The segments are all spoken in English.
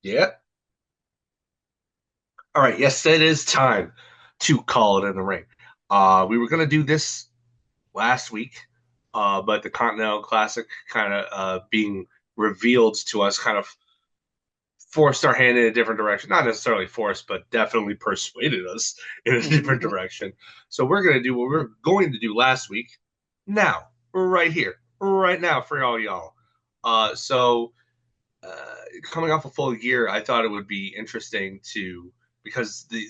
Yeah. All right. Yes, it is time to call it in the ring. We were gonna do this last week, but the Continental Classic kind of being revealed to us kind of forced our hand in a different direction. Not necessarily forced, but definitely persuaded us in a different direction. So we're gonna do what we are going to do last week. Now, right here, right now, for all y'all. So uh, coming off a full year, I thought it would be interesting to because the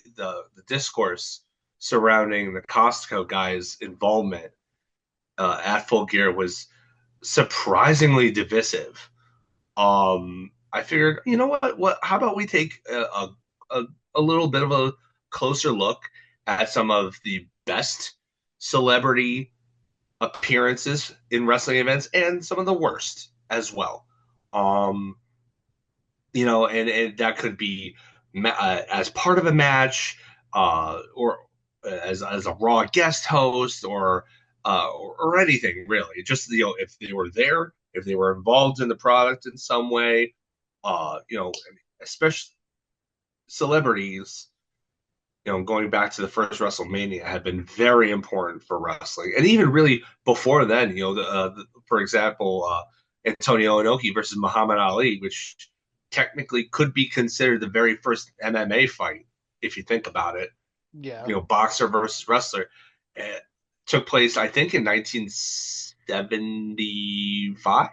discourse surrounding the Costco guys' involvement at Full Gear was surprisingly divisive. I figured, you know what? What? How about we take a, a little bit of a closer look at some of the best celebrity appearances in wrestling events and some of the worst as well. Um, and that could be as part of a match, or as a Raw guest host, or anything really. Just if they were there, if they were involved in the product in some way, especially celebrities. Going back to the first WrestleMania had been very important for wrestling, and even really before then. For example, Antonio Inoki versus Muhammad Ali, which technically could be considered the very first MMA fight, if you think about it. Yeah. Boxer versus wrestler. It took place, I think, in 1975,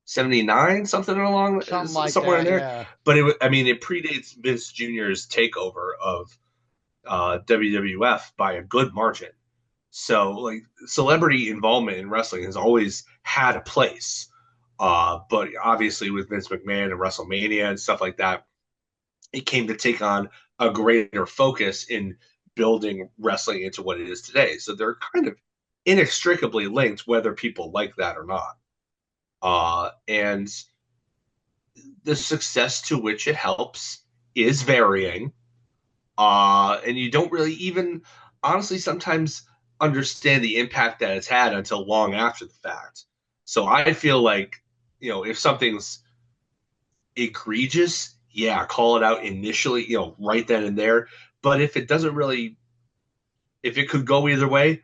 79, something along Something like somewhere in that, there. yeah. But it predates Vince Jr.'s takeover of WWF by a good margin. So, like, celebrity involvement in wrestling has always had a place. But obviously, with Vince McMahon and WrestleMania and stuff like that, it came to take on a greater focus in building wrestling into what it is today. So they're kind of inextricably linked, whether people like that or not. And the success to which it helps is varying. And you don't really even, honestly, sometimes understand the impact that it's had until long after the fact. So I feel like, if something's egregious, yeah, call it out initially, right then and there. But if it could go either way,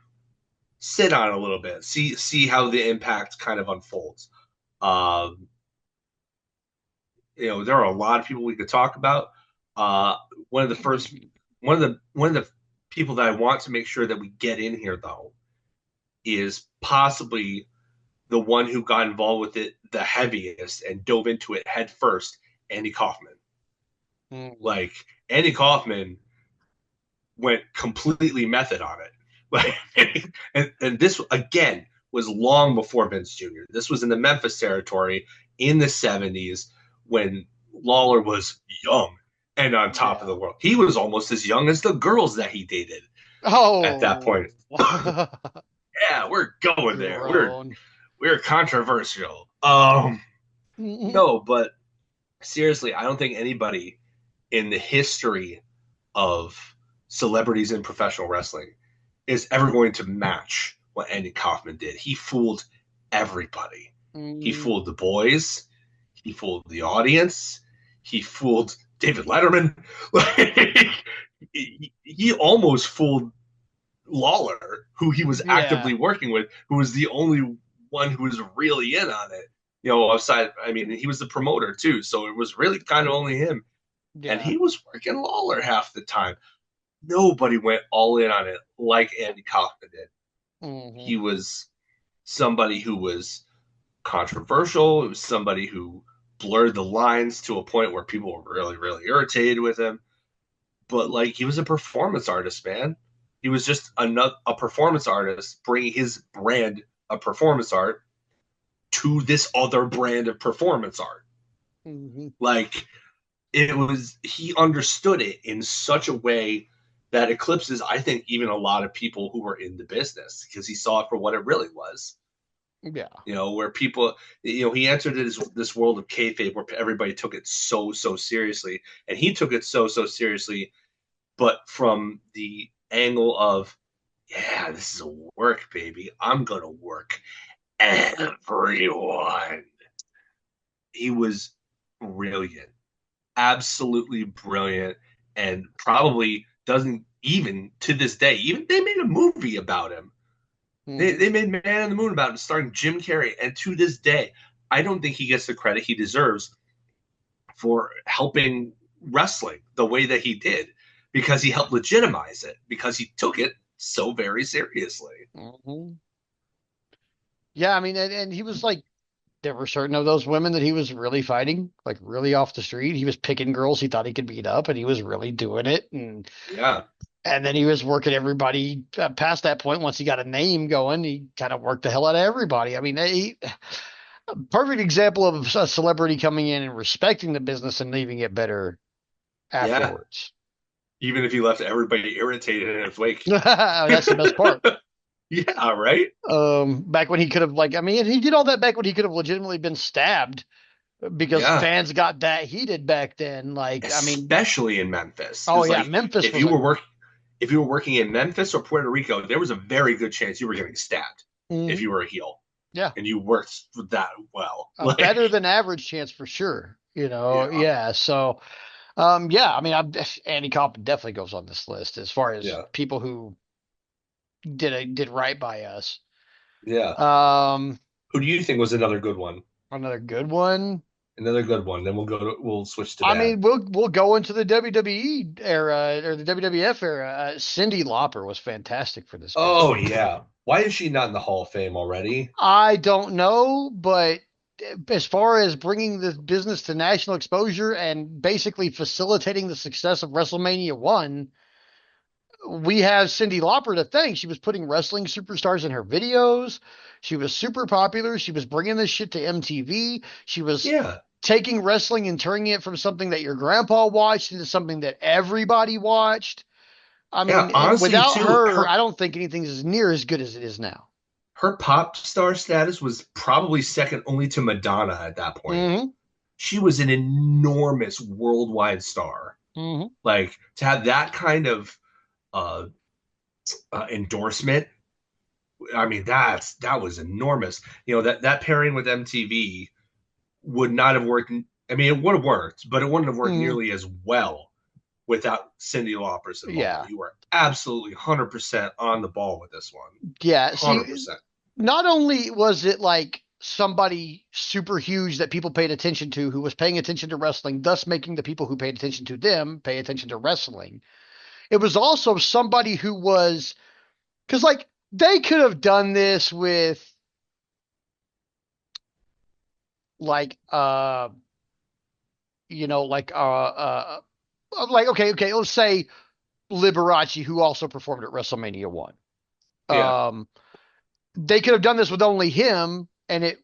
sit on it a little bit, see how the impact kind of unfolds. Um, there are a lot of people we could talk about. Uh, one of the first, one of the people that I want to make sure that we get in here though is possibly the one who got involved with it the heaviest and dove into it head first, Andy Kaufman. Mhm. Like, Andy Kaufman went completely method on it. Like, and this again was long before Vince Jr. This was in the Memphis territory in the 70s when Lawler was young and on top of Yeah. the world. He was almost as young as the girls that he dated at that Oh. point. Yeah, we're going there. Grown. We're controversial. Mhm. No, but seriously, I don't think anybody in the history of celebrities in professional wrestling is ever going to match what Andy Kaufman did. He fooled everybody. He Mm, fooled the boys. He fooled the audience. He fooled David Letterman. Like, he almost fooled Lawler, who he was yeah. actively working with, who was the only one who was really in on it. Aside, I mean, he was the promoter too, so it was really kind of only him. And Yeah. he was working Lawler half the time. Nobody went all in on it like Andy Kaufman did. Hmm. He was somebody who was controversial. It was somebody who blurred the lines to a point where people were really, really irritated with him. But like, he was a performance artist, man. He was just a performance artist bringing his brand of performance art to this other brand of performance art. Hmm. Like, he understood it in such a way that eclipses, I think, even a lot of people who were in the business because he saw it for what it really was. Yeah. Where people, he entered this world of kayfabe where everybody took it so, so seriously. And he took it so, so seriously, but from the angle of, yeah, this is a work, baby. I'm going to work everyone. He was brilliant. absolutely brilliant, and probably doesn't even to this day. Even they made a movie about him. Hmm. They made Man on the Moon about him, starring Jim Carrey, and to this day, I don't think he gets the credit he deserves for helping wrestling the way that he did, because he helped legitimize it, because he took it so very seriously. Hmm. Yeah, I mean, and he was like, there were certain of those women that he was really fighting, like really off the street. He was picking girls he thought he could beat up, and he was really doing it. Yeah, And then he was working everybody past that point. Once he got a name going, he kind of worked the hell out of everybody. I mean, perfect example of a celebrity coming in and respecting the business and leaving it better yeah. afterwards. Even if he left everybody irritated in his wake. That's the best part. Yeah, right. Back when he could have, like, I mean, he did all that back when he could have legitimately been stabbed because Yeah, fans got that heated back then. Like, I mean, especially in Memphis. oh It's yeah, like Memphis if was you a, were work if you were working in Memphis or Puerto Rico, there was a very good chance you were getting stabbed if mhm, you were a heel yeah, and you worked that well. a Like, better than average chance for sure. yeah, Yeah. So, yeah, I mean, Andy Kaufman definitely goes on this list as far as yeah, people who did right by us. yeah. Um, Who do you think was another good one? Another good one. Another good one. Then we'll switch to I that. mean, we'll go into the WWE era or the WWF era. Cyndi Lauper was fantastic for this bit. Oh yeah. Why is she not in the Hall of Fame already? I don't know, but as far as bringing the business to national exposure and basically facilitating the success of WrestleMania 1, we have Cyndi Lauper to thank. She was putting wrestling superstars in her videos. She was super popular. She was bringing this shit to MTV. She was Yeah. taking wrestling and turning it from something that your grandpa watched into something that everybody watched. I Yeah, mean, honestly without too, her, I don't think anything is near as good as it is now. her pop star status was probably second only to Madonna at that point. Hmm. She was an enormous worldwide star. Hmm. Like to have that kind of uh, endorsement, I mean that was enormous. You know that pairing with MTV would not have worked. I mean, it would have worked, but it wouldn't have worked Hmm. nearly as well without Cyndi Lauper's involvement. Yeah. You were absolutely 100% on the ball with this one. Yeah. See, 100%. not only was it like somebody super huge that people paid attention to who was paying attention to wrestling, thus making the people who paid attention to them pay attention to wrestling, it was also somebody who was, because like they could have done this with like, like, okay, let's say Liberace, who also performed at WrestleMania 1. Yeah. Um, they could have done this with only him, and even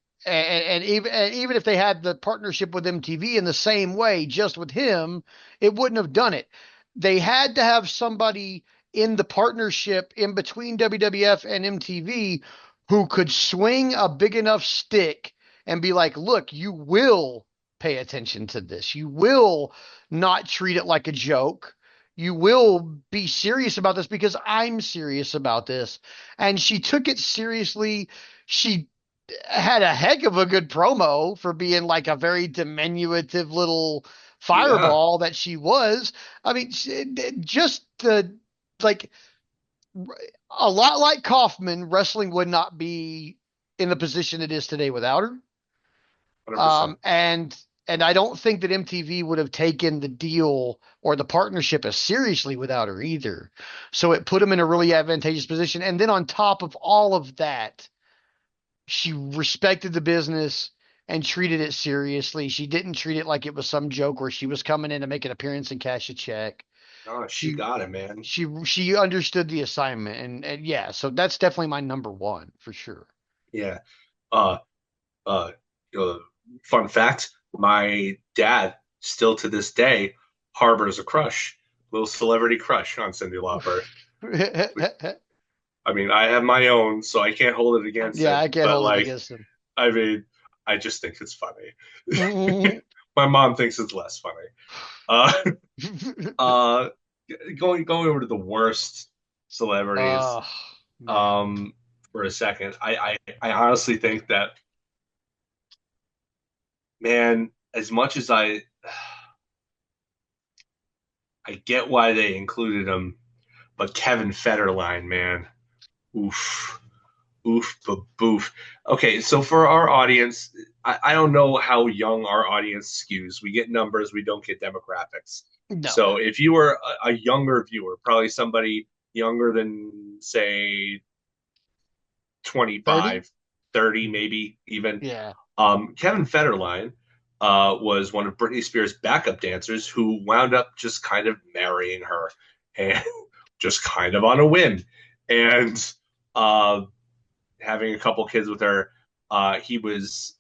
if they had the partnership with MTV in the same way, just with him, it wouldn't have done it. They had to have somebody in the partnership in between WWF and MTV who could swing a big enough stick and be like, look, you will pay attention to this. You will not treat it like a joke. You will be serious about this because I'm serious about this. And she took it seriously. She had a heck of a good promo for being like a very diminutive little Yeah. fireball that she was. I mean, just the like a lot like Kaufman, wrestling would not be in the position it is today without her. 100%. And I don't think that MTV would have taken the deal or the partnership as seriously without her either. So it put them in a really advantageous position. And then on top of all of that, she respected the business and treated it seriously. She didn't treat it like it was some joke where she was coming in to make an appearance and cash a check. Oh, she She got it, man. she understood the assignment, and yeah, so that's definitely my number one for sure. Yeah. Uh, uh, uh, Fun fact: my dad still to this day harbors a crush, little celebrity crush on Cyndi Lauper. I mean, I have my own, so I can't hold it against Yeah, him. I can't But hold it like, against him. I mean, I just think it's funny. Mhm. My mom thinks it's less funny. Uh, uh, going over to the worst celebrities. Oh man. Um, for a second, I honestly think that, man, as much as I get why they included him, but Kevin Federline, man, oof, oof, boof. Okay, so for our audience, I don't know how young our audience skews. We get numbers, we don't get demographics. No. So if you were a younger viewer, probably somebody younger than say 30? 25, 30, maybe even. Yeah. Kevin Federline was one of Britney Spears' backup dancers who wound up just kind of marrying her and just kind of on a whim and uh, having a couple kids with her. He was,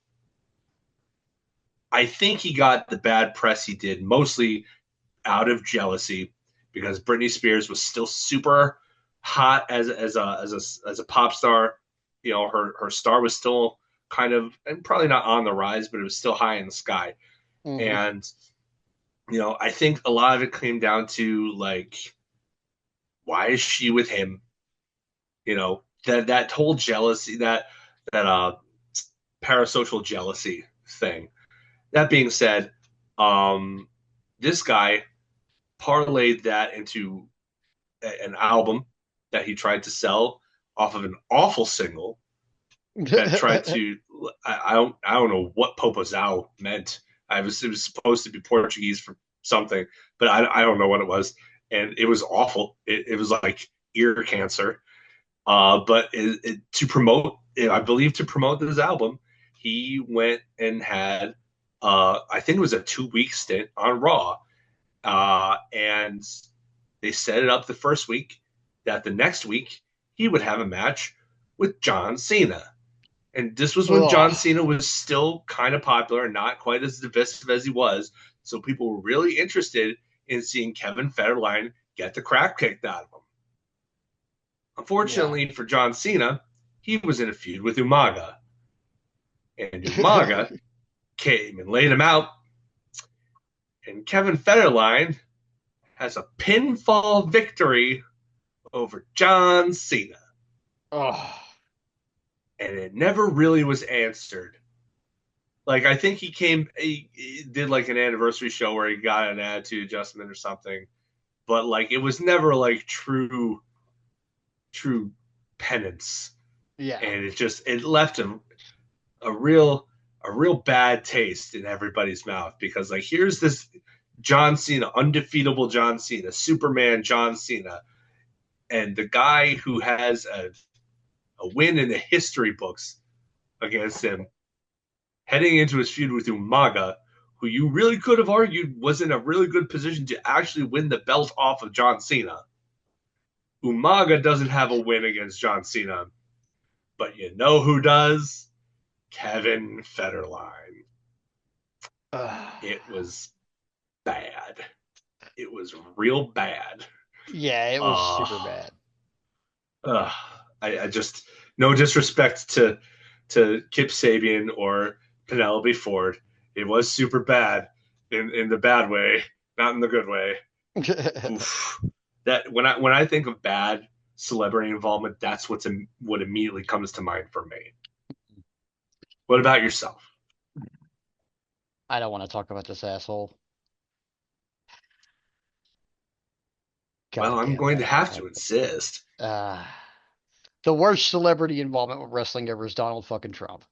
I think he got the bad press he did mostly out of jealousy because Britney Spears was still super hot as a pop star. You know, her star was still kind of, and probably not on the rise, but it was still high in the sky. Hmm. And I think a lot of it came down to like, why is she with him? That whole jealousy, that parasocial jealousy thing. That being said, um, this guy parlayed that into an album that he tried to sell off of an awful single that tried to I don't know what Popozão meant. It was supposed to be Portuguese for something, but I don't know what it was, and it was awful. It was like ear cancer. But to promote, I believe, to promote this album, he went and had I think it was a 2 week stint on Raw, and they set it up the first week that the next week he would have a match with John Cena. And this was when Ugh. John Cena was still kind of popular and not quite as divisive as he was. So people were really interested in seeing Kevin Federline get the crap kicked out of him. Yeah. Unfortunately for John Cena, he was in a feud with Umaga. And Umaga came and laid him out. And Kevin Federline has a pinfall victory over John Cena. Oh. And it never really was answered. Like, I think he did like an anniversary show where he got an attitude adjustment or something, but like it was never like true penance, Yeah. and it left him a real a real bad taste in everybody's mouth because like here's this John Cena, undefeatable John Cena, Superman John Cena, and the guy who has a win in the history books against him heading into his feud with Umaga, who you really could have argued was in a really good position to actually win the belt off of John Cena. Umaga doesn't have a win against John Cena, but you know who does? Kevin Federline. Ugh. It was bad. It was real bad. Yeah, it was Uh, super bad. uh I just no disrespect to Kip Sabian or Penelope Ford. It was super bad in the bad way, not in the good way. Oof. That when I think of bad celebrity involvement, that's what immediately comes to mind for me. What about yourself? I don't want to talk about this asshole. Well, God I'm damn going to that have asshole. to insist. Uh, the worst celebrity involvement with wrestling ever is Donald fucking Trump.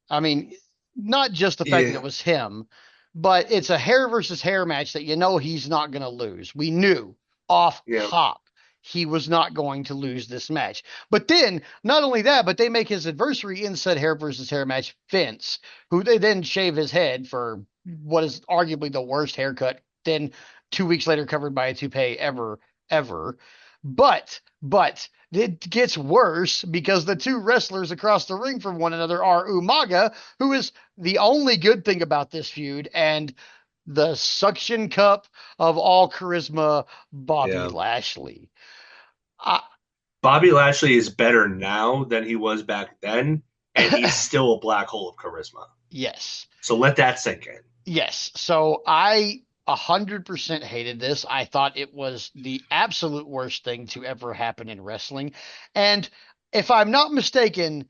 I mean, not just the fact that Yeah, it was him, but it's a hair versus hair match that you know he's not going to lose. We knew off yeah, top he was not going to lose this match. But then, not only that, but they make his adversary in said hair versus hair match Vince, who they then shave his head for what is arguably the worst haircut. Then 2 weeks later, covered by a toupee ever. But it gets worse because the two wrestlers across the ring from one another are Umaga, who is the only good thing about this feud, and the suction cup of all charisma, Bobby yeah. Lashley. I, Bobby Lashley is better now than he was back then, and he's still a black hole of charisma. yes. So let that sink in. Yes. So I 100% hated this. I thought it was the absolute worst thing to ever happen in wrestling. And if I'm not mistaken,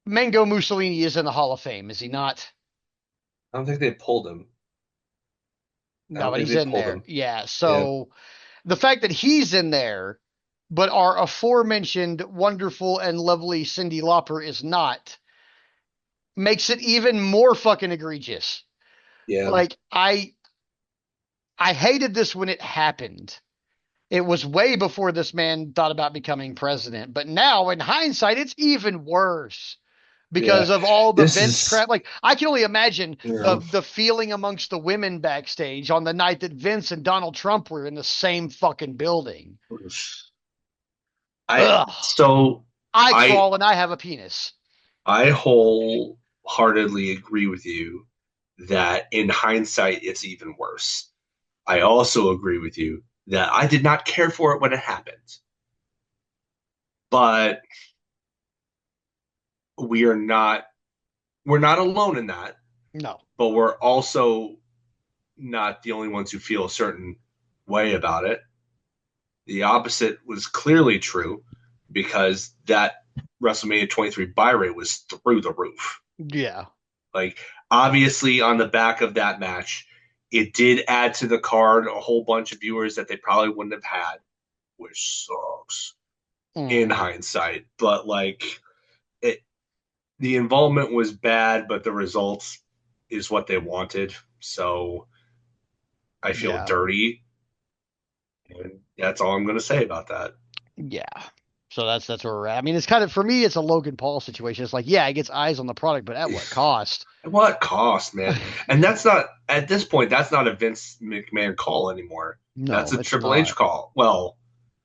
Mango Mussolini is in the Hall of Fame, is he not? I don't think they pulled him. I don't think Nobody's they in pulled there. him. Yeah. Yeah, So the fact that he's in there, but our aforementioned wonderful and lovely Cyndi Lauper is not, makes it even more fucking egregious. yeah, Like I hated this when it happened. It was way before this man thought about becoming president, but now in hindsight, it's even worse yeah. because of all the This Vince is, crap. Like I can only imagine you know, the feeling amongst the women backstage on the night that Vince and Donald Trump were in the same fucking building. I Ugh. so I I crawl and I have a penis. I wholeheartedly agree with you that in hindsight it's even worse. I also agree with you that I did not care for it when it happened, but we are not we're not alone in that, No. but we're also not the only ones who feel a certain way about it. The opposite was clearly true because that WrestleMania 23 buy rate was through the roof. Yeah. Like, obviously, on the back of that match, it did add to the card a whole bunch of viewers that they probably wouldn't have had, which sucks in Hmm. hindsight. But, like, it, the involvement was bad, but the results is what they wanted. So I feel Yeah. dirty. And that's all I'm going to say about that. Yeah. So that's where we're at. I mean, it's kind of for me, it's a Logan Paul situation. It's like, yeah, it gets eyes on the product, but at what cost? What cost, man? And that's not at this point. That's not a Vince McMahon call anymore. That's No, a it's Triple H not. call. Well,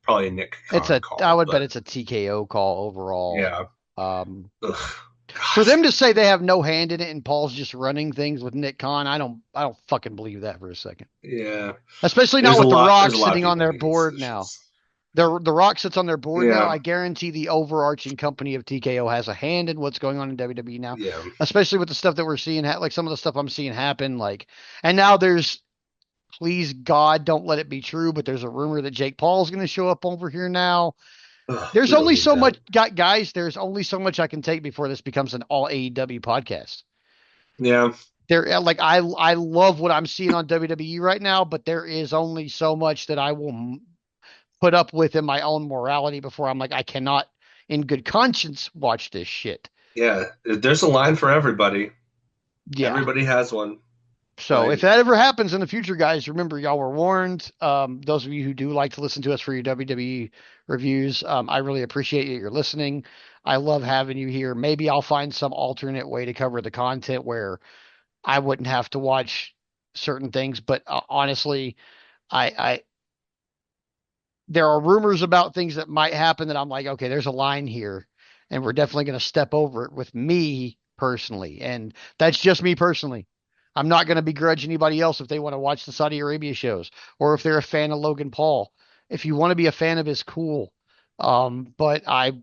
probably a Nick It's Khan a I call, would bet but it's a TKO call overall. yeah. Um, Ugh, for God. them to say they have no hand in it and Paul's just running things with Nick Khan, I don't fucking believe that for a second. Yeah. Especially not with The There's Rock a lot of sitting on people their making these board now. decisions. The Rock sits on their board now. Yeah. I guarantee the overarching company of TKO has a hand in what's going on in WWE now, Yeah. especially with the stuff that we're seeing, like some of the stuff I'm seeing happen. Like, and now there's, please God, don't let it be true, but there's a rumor that Jake Paul's going to show up over here now. Ugh, There's we don't only need so that. much, guys. There's only so much I can take before this becomes an all AEW podcast. Yeah. There, like I love what I'm seeing on WWE right now, but there is only so much that I will put up with in my own morality before I'm like, I cannot, in good conscience, watch this shit. Yeah. There's a line for everybody. Yeah. Everybody has one. So if I that ever happens in the future, guys, remember y'all were warned. Those of you who do like to listen to us for your WWE reviews, I really appreciate you. You're listening. I love having you here. Maybe I'll find some alternate way to cover the content where I wouldn't have to watch certain things. But honestly, I there are rumors about things that might happen that I'm like, okay, there's a line here, and we're definitely going to step over it with me personally, and that's just me personally. I'm not going to begrudge anybody else if they want to watch the Saudi Arabia shows or if they're a fan of Logan Paul. If you want to be a fan of his, cool. But I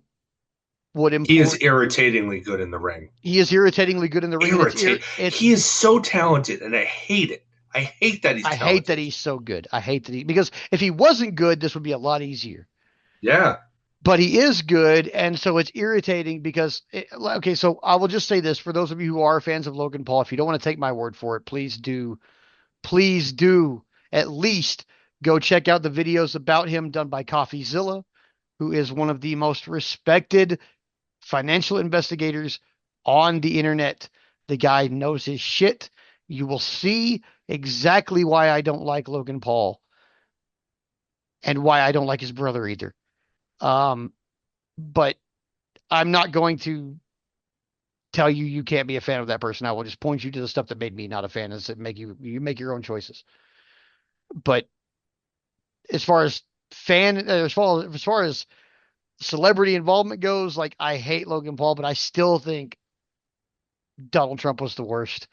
would He is implore you. irritatingly good in the ring. He is irritatingly good in the ring, and Irritate. it's He is so talented, and I hate it. I hate that he's I hate that talented. he's so good. I hate that he because if he wasn't good, this would be a lot easier. Yeah. But he is good, and so it's irritating because okay, so I will just say this for those of you who are fans of Logan Paul, if you don't want to take my word for it, please do at least go check out the videos about him done by CoffeeZilla, who is one of the most respected financial investigators on the internet. The guy knows his shit. You will see exactly why I don't like Logan Paul and why I don't like his brother either. But I'm not going to tell you you can't be a fan of that person. I will just point you to the stuff that made me not a fan and make you make your own choices. But as far as as far as celebrity involvement goes, like I hate Logan Paul, but I still think Donald Trump was the worst.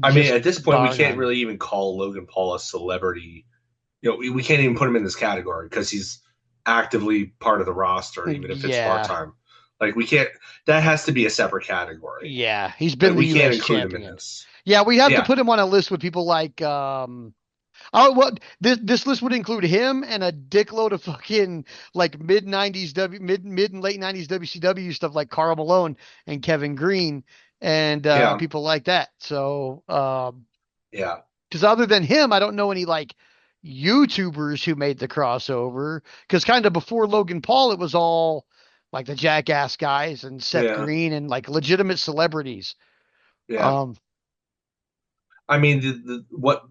I mean, Just at this point, we bar can't none. really even call Logan Paul a celebrity. We can't even put him in this category because he's actively part of the roster, even if it's part Yeah. time. Like, we can't, that has to be a separate category. Yeah. He's been Like, the we can't US include him in champion. this. Yeah, we have to Yeah. put him on a list with people like oh, well, this list would include him and a dickload of fucking like mid and late '90s WCW stuff like Karl Malone and Kevin Green and Yeah. people like that. So Yeah. Because other than him, I don't know any like YouTubers who made the crossover. Because kind of before Logan Paul, it was all like the Jackass guys and Seth Yeah, Green and like legitimate celebrities. yeah. Um, I mean, what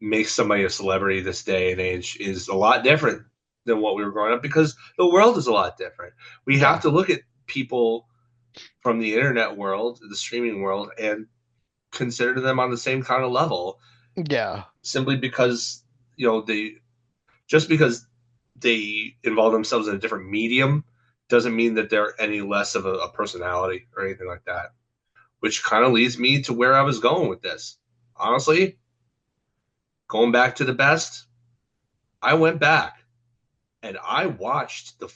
makes somebody a celebrity this day and age is a lot different than what we were growing up because the world is a lot different. We have yeah, to look at people from the internet world, the streaming world, and consider them on the same kind of level yeah. simply because, they just because they involve themselves in a different medium doesn't mean that they're any less of a personality or anything like that. Which kind of leads me to where I was going with this. Honestly, going back to the best, I went back and I watched the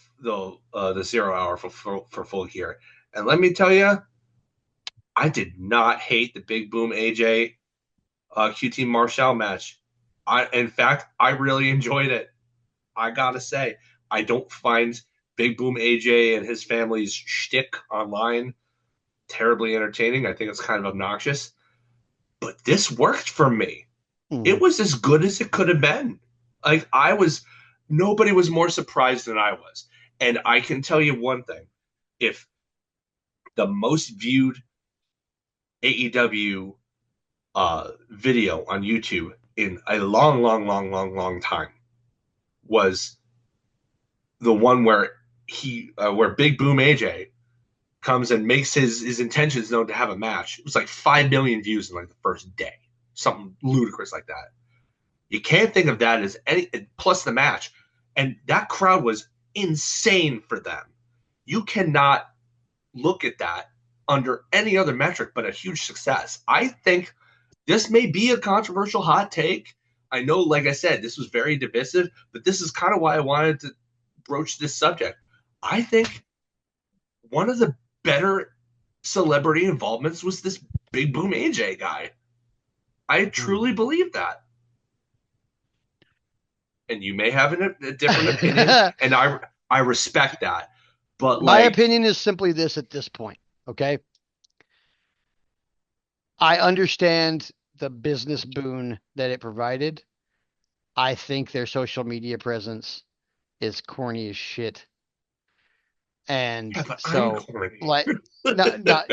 0 hour for Full Gear, and let me tell you, I did not hate the Big Boom AJ QT Marshall match. In fact, I really enjoyed it. I gotta say, I don't find Big Boom AJ and his family's shtick online terribly entertaining. I think it's kind of obnoxious, but this worked for me. It Mm. was as good as it could have been. Like nobody was more surprised than I was. And I can tell you one thing: if the most viewed AEW video on YouTube in a long, long, long, long, long time was the one where Big Boom AJ comes and makes his intentions known to have a match. It was like 5 million views in like the first day, something ludicrous like that. You can't think of that as any plus the match, and that crowd was insane for them. You cannot look at that under any other metric but a huge success. I think this may be a controversial hot take. I know, like I said, this was very divisive, but this is kind of why I wanted to broach this subject. I think one of the better celebrity involvements was this Big Boom AJ guy. I Mm. truly believe that. And you may have a different opinion, and I respect that. But My like, opinion is simply this at this point. Okay. I understand the business boon that it provided. I think their social media presence is corny as shit. And yeah, but I'm so, corny. like, no,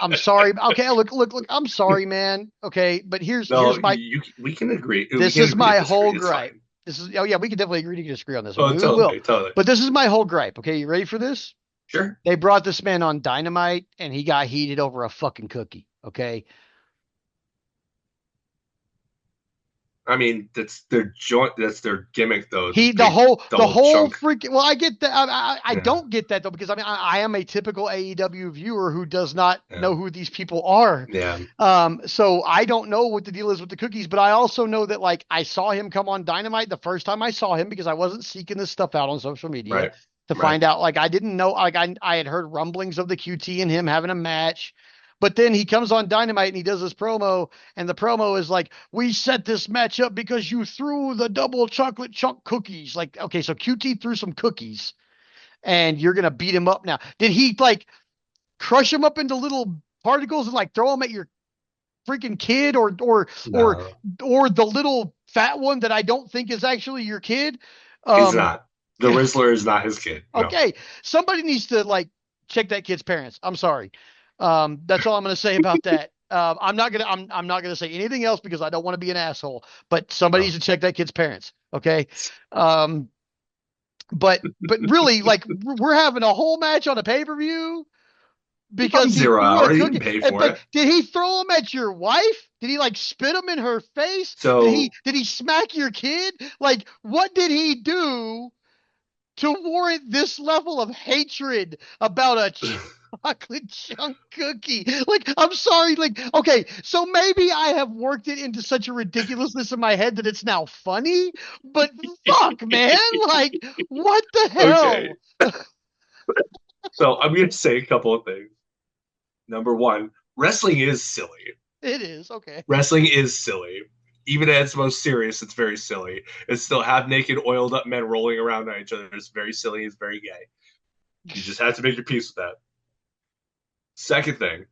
I'm sorry. Okay, look. I'm sorry, man. Okay, but No, here's my. we can agree. We This can is agree to my whole disagree. It's gripe. fine. This is. Oh yeah, we can definitely agree to disagree on this one. Oh, We will. totally, totally. But this is my whole gripe. Okay, you ready for this? Sure. They brought this man on Dynamite, and he got heated over a fucking cookie. Okay, I mean, that's their joint. That's their gimmick, though. The he big the double whole chunk. freaking well I get that I Yeah, don't get that though because I mean I am a typical AEW viewer who does not yeah, know who these people are. yeah. So I don't know what the deal is with the cookies, but I also know that like I saw him come on Dynamite the first time I saw him because I wasn't seeking this stuff out on social media Right, to right. find out. Like I didn't know, like I had heard rumblings of the QT and him having a match. But then he comes on Dynamite and he does this promo, and the promo is like, "We set this match up because you threw the double chocolate chunk cookies." Like, okay, so QT threw some cookies, and you're gonna beat him up now. Did he like crush him up into little particles and like throw them at your freaking kid or No, or the little fat one that I don't think is actually your kid? he's Um, not. The Rizzler is not his kid. No. okay, somebody needs to like check that kid's parents. I'm sorry. That's all I'm going to say about that. I'm not gonna say anything else because I don't want to be an asshole. But somebody No. needs to check that kid's parents. Okay. Um, but really, like we're having a whole match on a pay per view On because he Zero threw a Hour, he cookie. didn't pay And, for like, it. did he throw them at your wife? Did he like spit them in her face? So Did he smack your kid? Like, what did he do to warrant this level of hatred about a chocolate chunk cookie? Like, I'm sorry. Like, okay, so maybe I have worked it into such a ridiculousness in my head that it's now funny, but fuck, man. Like, what the okay. hell? So I'm going to say a couple of things. Number one, wrestling is silly. It is. Okay. Wrestling is silly. Even at its most serious, it's very silly. It's still half naked, oiled up men rolling around on each other. It's very silly. It's very gay. You just have to make your peace with that. Second thing,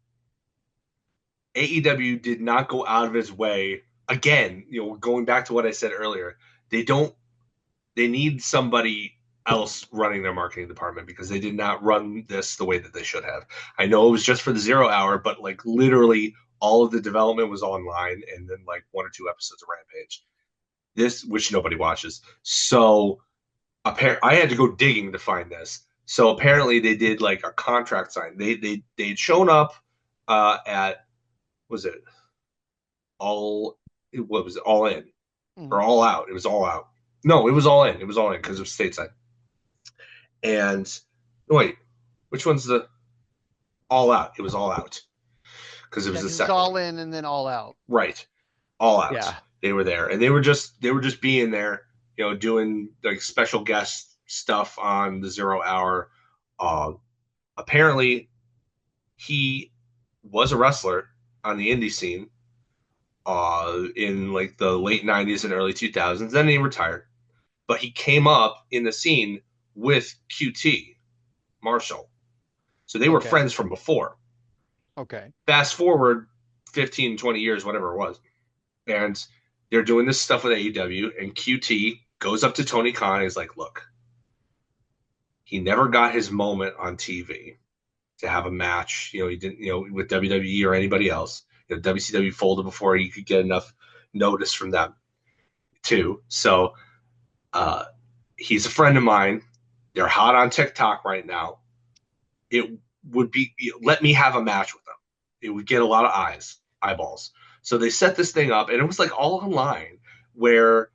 AEW did not go out of its way again, going back to what I said earlier, they don't they need somebody else running their marketing department because they did not run this the way that they should have. I know it was just for the 0 hour, but like literally all of the development was online and then like 1 or 2 episodes of Rampage. This, which nobody watches. So I had to go digging to find this. So apparently they did like a contract sign. They'd shown up at was it all what was it all in or Mhm. all out? It was all out. No, it was all in. It was all in because of stateside. And wait, which one's the all out? It was all out because it Yeah, was the because it's second all one. in and then all out. Right, all out. Yeah. They were there, and they were just being there, doing like special guest stuff on the 0 hour. Uh, Apparently, he was a wrestler on the indie scene in like the late '90s and early 2000s. Then he retired, but he came up in the scene with QT Marshall, so they were Okay. friends from before. Okay. Fast forward 15, 20 years, whatever it was, and they're doing this stuff with AEW, and QT goes up to Tony Khan and is like, look, he never got his moment on TV to have a match. He didn't, with WWE or anybody else. WCW folded before he could get enough notice from them, too. So uh, he's a friend of mine. They're hot on TikTok right now. It would be, let me have a match with them. It would get a lot of eyeballs. So they set this thing up, and it was like all online where,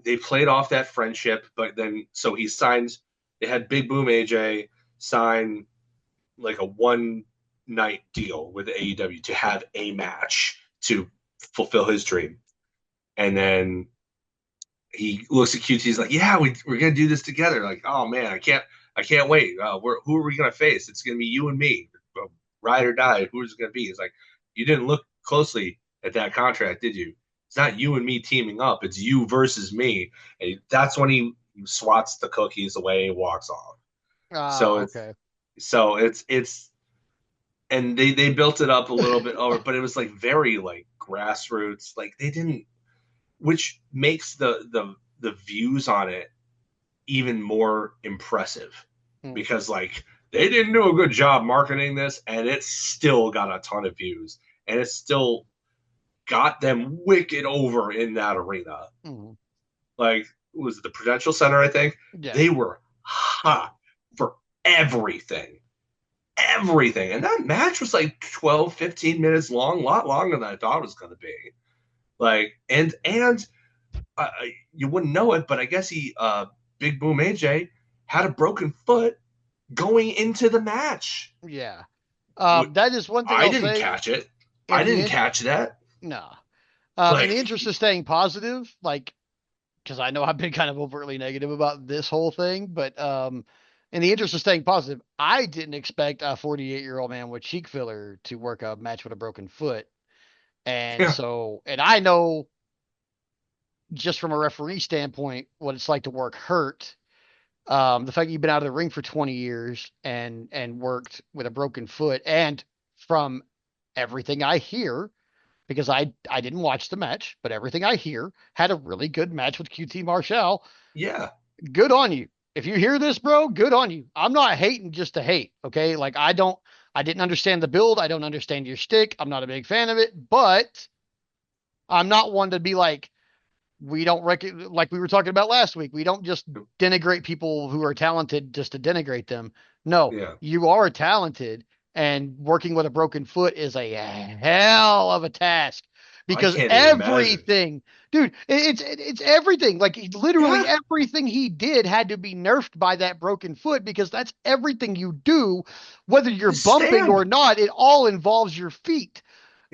they played off that friendship, but then, so he signed, they had Big Boom AJ sign like a one night deal with AEW to have a match to fulfill his dream. And then he looks at QT. He's like, "Yeah, we're gonna do this together." Like, oh man, I can't wait. Who are we gonna face? It's gonna be you and me, ride or die. Who's it gonna be? He's like, you didn't look closely at that contract, did you? It's not you and me teaming up. It's you versus me. And that's when he swats the cookies away, and walks off. So Ah, it's okay. so it's and they built it up a little bit over, but it was like very like grassroots. Like they didn't, which makes the views on it even more impressive Hmm. because like they didn't do a good job marketing this and it still got a ton of views and it still got them wicked over in that arena. Hmm. Like it was the Prudential Center, I think. Yeah. They were hot for everything. Everything. And that match was like 12, 15 minutes long, a lot longer than I thought it was going to be. Like, and you wouldn't know it, but I guess Big Boom AJ had a broken foot going into the match. Yeah. That is one thing I I'll didn't say catch it. I in the didn't int catch that. no. In Like, the interest of staying positive, like because I know I've been kind of overtly negative about this whole thing, but in the interest of staying positive, I didn't expect a 48-year-old man with cheek filler to work a match with a broken foot. And yeah, so, and I know just from a referee standpoint what it's like to work hurt. The fact that you've been out of the ring for 20 years and worked with a broken foot, and from everything I hear, because I didn't watch the match, but everything I hear had a really good match with QT Marshall. yeah, Good on you. If you hear this, bro, good on you. I'm not hating just to hate, okay? Like I didn't understand the build. I don't understand your stick. I'm not a big fan of it, but I'm not one to be like, we don't like we were talking about last week. We don't just denigrate people who are talented just to denigrate them. No, yeah. you are talented, and working with a broken foot is a hell of a task I because can't even imagine. everything, dude, it's everything. Like literally Yeah, everything he did had to be nerfed by that broken foot because that's everything you do, whether you're just bumping stand. or not. It all involves your feet.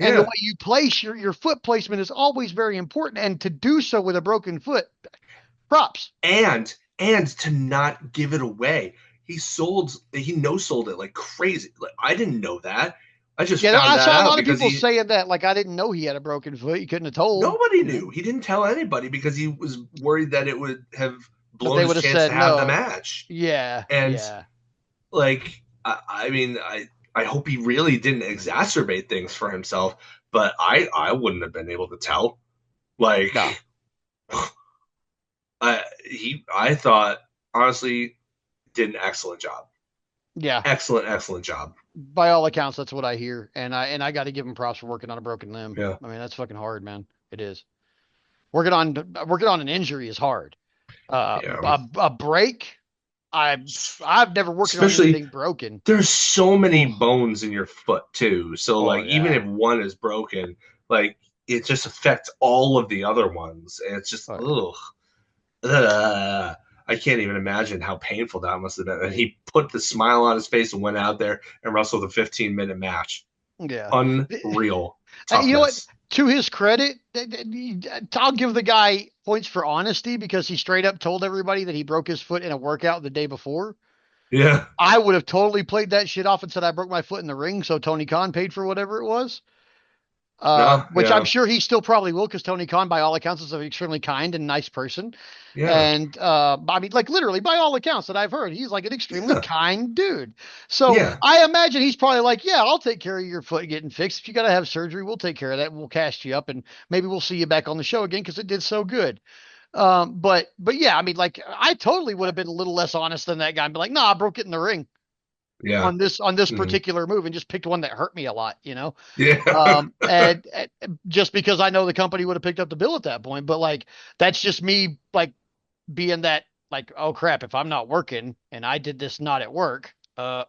And the way Yeah, you place your foot placement is always very important. And to do so with a broken foot, props. and to not give it away. He no sold it like crazy. Like I didn't know that. I just Yeah, found I that saw a out lot of because people he saying that. Like, I didn't know he had a broken foot. He couldn't have told, nobody you know, knew. He didn't tell anybody because he was worried that it would have but blown they his would have chance said to have the no. match. Yeah, And yeah. like, I mean, I hope he really didn't exacerbate things for himself. but I wouldn't have been able to tell. No. Like I thought honestly did an excellent job. Yeah. Excellent job. By all accounts, that's what I hear, and I got to give him props for working on a broken limb. Yeah. I mean, that's fucking hard, man. It is. Working on an injury is hard. Yeah. A break. I've never worked on Especially anything broken. there's so many Oh, bones in your foot too. So oh like even yeah. if one is broken, like it just affects all of the other ones. And it's just Oh, yeah. ugh. Ugh. I can't even imagine how painful that must have been. And he put the smile on his face and went out there and wrestled a 15-minute match. Yeah. Unreal You know what? toughness. To his credit, I'll give the guy points for honesty because he straight up told everybody that he broke his foot in a workout the day before. Yeah. I would have totally played that shit off and said I broke my foot in the ring, so Tony Khan paid for whatever it was. No, Which I'm yeah. sure he still probably will because Tony Khan, by all accounts, is an extremely kind and nice person. Yeah. And I mean, like literally, by all accounts that I've heard, he's like an extremely Yeah. kind dude. So Yeah. I imagine he's probably like, yeah, I'll take care of your foot getting fixed. If you got to have surgery, we'll take care of that. We'll cast you up, and maybe we'll see you back on the show again because it did so good. But yeah, I mean, like I totally would have been a little less honest than that guy and be like, no, I broke it in the ring Yeah. on this Mhm. particular move and just picked one that hurt me a lot, you know. Yeah. And just because I know the company would have picked up the bill at that point, but like that's just me like being that like, oh crap, if I'm not working and I did this not at work, Yeah.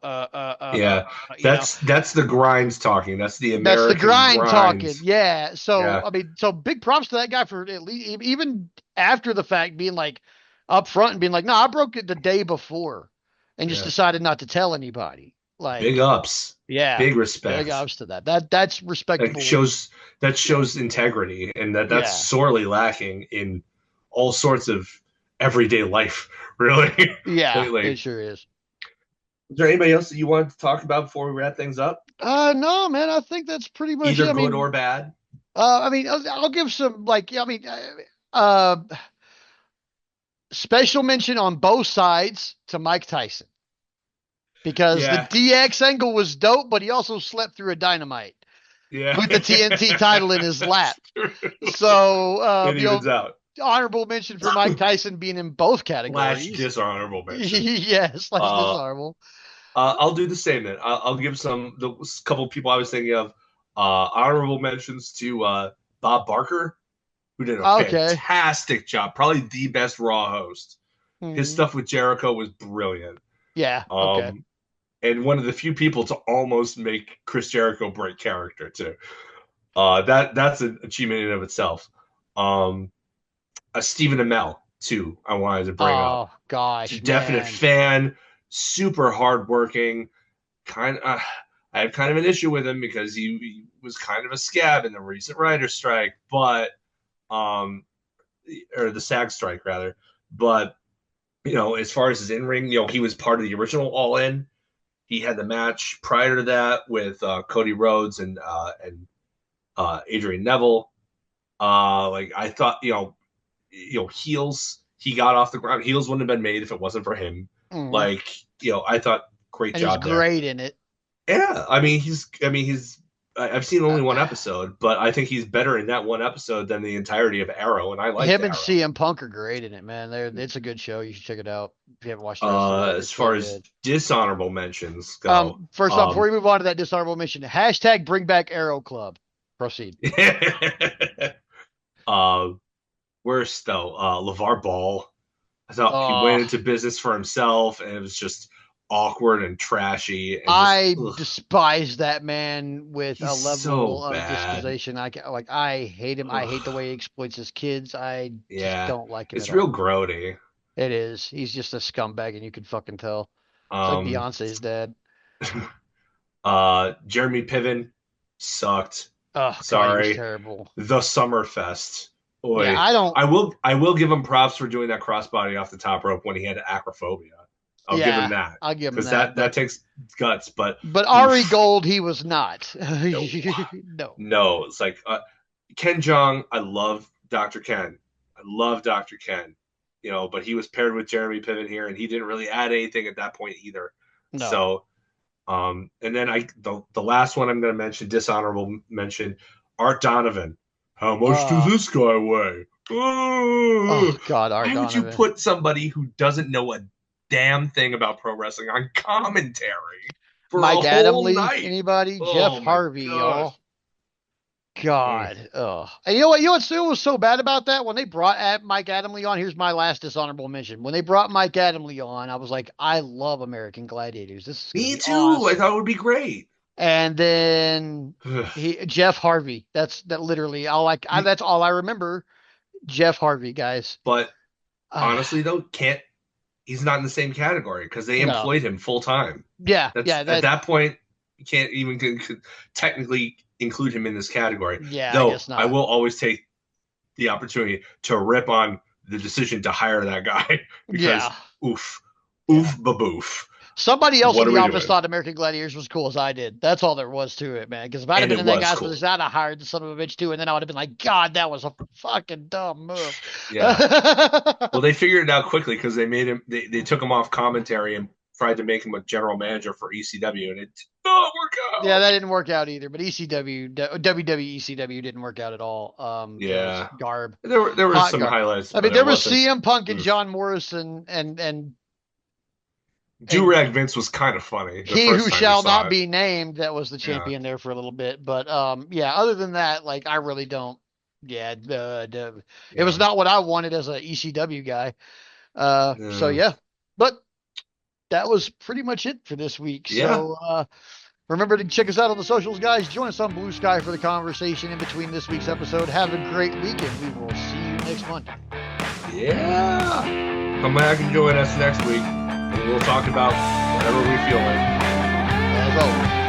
you know, That's the grinds talking. That's the that's the American grind talking. grinds. Yeah. So Yeah. I mean, so big props to that guy for at least even after the fact being like up front and being like, no, I broke it the day before and just Yeah. decided not to tell anybody. Big Like, ups. yeah, Big big respect. ups to that. That's That respectable. shows that shows integrity, and that's Yeah. sorely lacking in all sorts of everyday life, really, Yeah, it lately. sure is. Is there anybody else that you wanted to talk about before we wrap things up? No, man, I think that's pretty much Either it. good or bad? I mean, I'll give some like, yeah, I mean, special mention on both sides to Mike Tyson because the Yeah. DX angle was dope, but he also slept through a dynamite Yeah. with the TNT title in his lap. So, It evens out. honorable mention for Mike Tyson being in both Slash categories. dishonorable mention. Yes, slash Uh, dishonorable. I'll do the same then. I'll give the couple of people I was thinking of honorable mentions to Bob Barker, who did a Okay. fantastic job. Probably the best Raw host. His Hmm. stuff with Jericho was brilliant. Yeah. Okay. Um, and one of the few people to almost make Chris Jericho break character too. That's an achievement in and of itself. Um, a Stephen Amell too. I wanted to bring up. Oh gosh, Definite man. fan, super hardworking. Kind of, I have kind of an issue with him because he was kind of a scab in the recent writer strike, but um, or the SAG strike rather. But as far as his in ring, he was part of the original All In. He had the match prior to that with Cody Rhodes and Adrian Neville. Like I thought, heels. He got off the ground. Heels wouldn't have been made if it wasn't for him. Mhm. Like I thought great And he's job there. great in it. Yeah, he's. I've seen only one episode, but I think he's better in that one episode than the entirety of Arrow, and I liked Him and Arrow. CM Punk are great in it, man. It's a good show. You should check it out if you haven't watched the rest of it. As It's so far as good. dishonorable mentions go, First off, before we move on to that dishonorable mention, hashtag bring back Arrow Club. Proceed. uh, worst though, LeVar Ball. I thought he went Oh, into business for himself, and it was just awkward and trashy, and just I ugh, despise that man with a he's level so of bad. disposition. I hate him. I hate the Ugh, way he exploits his kids. I just yeah, don't like him at it's real all. grody. It is. He's just a scumbag, and you can fucking tell. It's like Um, Beyonce's dad. Jeremy Piven sucked. Oh God, he was Sorry. terrible. The Summerfest. Yeah, Boy, I don't. I will give him props for doing that crossbody off the top rope when he had acrophobia. I'll give him Yeah, that I'll give him because that. that But takes guts. But Ari oof, Gold, he was not. no, No. no. It's like Ken Jong. I love Dr. Ken. I love Dr. Ken. But he was paired with Jeremy Piven here, and he didn't really add anything at that point either. No. So, and then the last one I'm going to mention, dishonorable mention, Art Donovan. How much does Uh, this guy weigh? oh God, Art Why would you Donovan. put somebody who doesn't know a damn thing about pro wrestling on commentary for a Mike whole Adamle, night? anybody? Jeff Oh my Harvey, gosh. y'all. God. Ugh. And you know what? You know what still was so bad about that? When they brought Mike Adamle on, here's my last dishonorable mention. When they brought Mike Adamle on, I was like, I love American Gladiators. This is gonna Me be too. I awesome. thought it would be great. And then Jeff Harvey. That's that literally all that's all I remember. Jeff Harvey, guys. But Ah, honestly, though, can't he's not in the same category because they no. employed him full time. Yeah, That's yeah, at that that point you can't even technically include him in this category. yeah, I Though guess I not. will always take the opportunity to rip on the decision to hire that guy because Yeah. oof, Yeah. oof, baboof. Somebody else What in are the we office doing? thought American Gladiators was cool as I did. That's all there was to it, man. Because if I'd have And been it in that was guy's cool. position, I'd have hired the son of a bitch too, and then I would have been like, God, that was a fucking dumb move. Yeah. Well, they figured it out quickly because they made him. They took him off commentary and tried to make him a general manager for ECW, and it did not work Yeah, out. that didn't work out either. But ECW, WWE ECW didn't work out at all. It was Yeah. garb, There were hot some garb. highlights, I mean, but it there was wasn't. CM Punk and Oof. John Morrison and Durag Vince was kind of funny the he first who time you shall saw not it. be named that was the Yeah. champion there for a little bit. But yeah, other than that, like I really don't. Yeah, it was Yeah. not what I wanted as a ECW guy. So Yeah. yeah, but that was pretty much it for this week. Yeah. So remember to check us out on the socials, guys. Join us on Blue Sky for the conversation in between this week's episode. Have a great week, and we will see you next Monday. Yeah. Come back and join us next week, and we'll talk about whatever we feel like. As always.